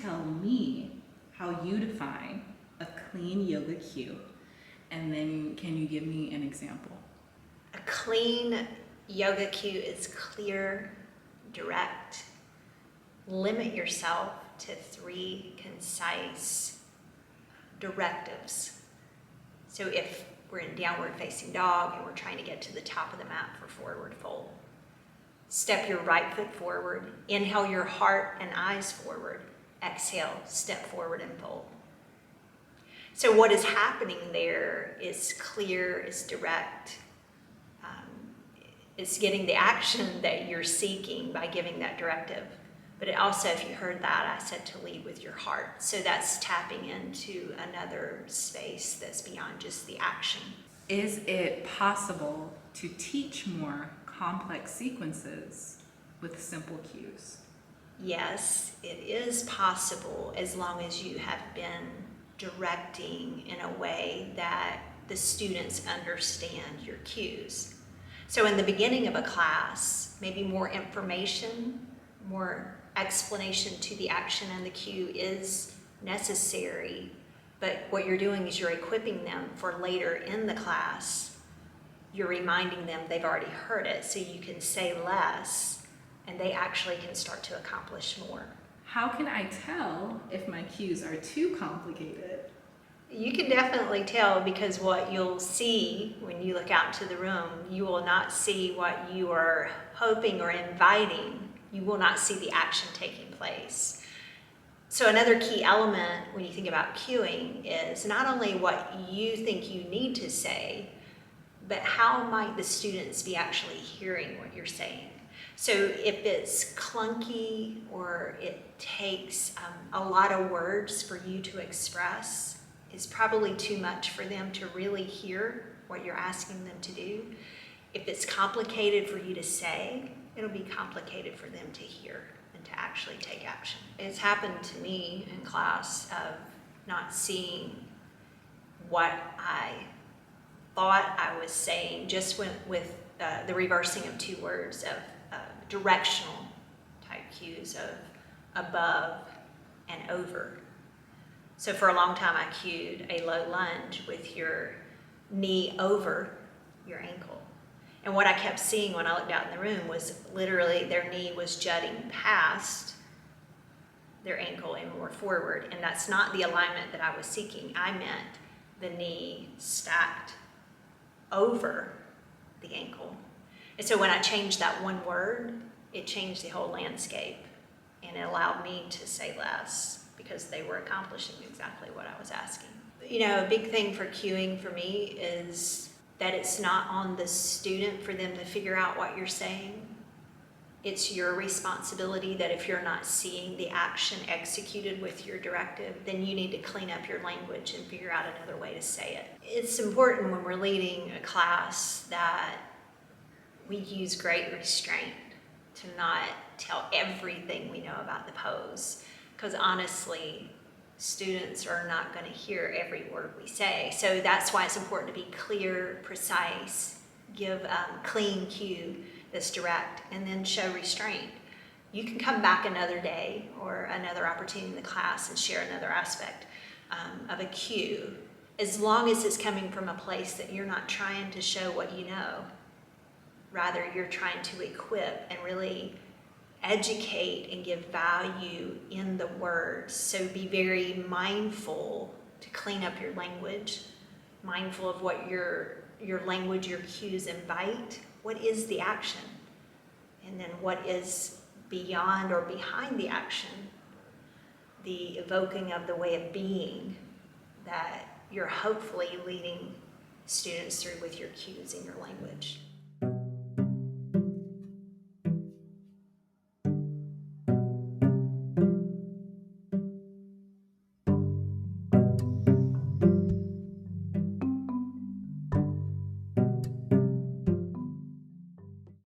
tell me how you define a clean yoga cue, and then can you give me an example? A clean yoga cue is clear, direct. Limit yourself to 3 concise directives. So if we're in downward facing dog and we're trying to get to the top of the mat for forward fold, step your right foot forward, inhale your heart and eyes forward, exhale, step forward and fold. So what is happening there is clear, is direct. It's getting the action that you're seeking by giving that directive. But it also, if you heard that, I said to lead with your heart. So that's tapping into another space that's beyond just the action. Is it possible to teach more complex sequences with simple cues? Yes, it is possible as long as you have been directing in a way that the students understand your cues. So in the beginning of a class, maybe more information, more explanation to the action and the cue is necessary, but what you're doing is you're equipping them for later in the class. You're reminding them they've already heard it, so you can say less and they actually can start to accomplish more. How can I tell if my cues are too complicated? You can definitely tell, because what you'll see when you look out into the room, you will not see what you are hoping or inviting. You will not see the action taking place. So another key element when you think about cueing is not only what you think you need to say, but how might the students be actually hearing what you're saying. So if it's clunky or it takes a lot of words for you to express, it's probably too much for them to really hear what you're asking them to do. If it's complicated for you to say, it'll be complicated for them to hear and to actually take action. It's happened to me in class of not seeing what I thought I was saying, just with the reversing of 2 words of directional type cues of above and over. So for a long time I cued a low lunge with your knee over your ankle. And what I kept seeing when I looked out in the room was literally their knee was jutting past their ankle and more forward. And that's not the alignment that I was seeking. I meant the knee stacked over the ankle. And so when I changed that one word, it changed the whole landscape, and it allowed me to say less because they were accomplishing exactly what I was asking. You know, a big thing for cueing for me is that it's not on the student for them to figure out what you're saying. It's your responsibility that if you're not seeing the action executed with your directive, then you need to clean up your language and figure out another way to say it. It's important when we're leading a class that we use great restraint to not tell everything we know about the pose, because honestly, students are not going to hear every word we say. So that's why it's important to be clear, precise, give clean cue that's direct, and then show restraint. You can come back another day or another opportunity in the class and share another aspect of a cue, as long as it's coming from a place that you're not trying to show what you know. Rather, you're trying to equip and really educate and give value in the words. So be very mindful to clean up your language, mindful of what your language, your cues invite. What is the action? And then what is beyond or behind the action? The evoking of the way of being that you're hopefully leading students through with your cues in your language.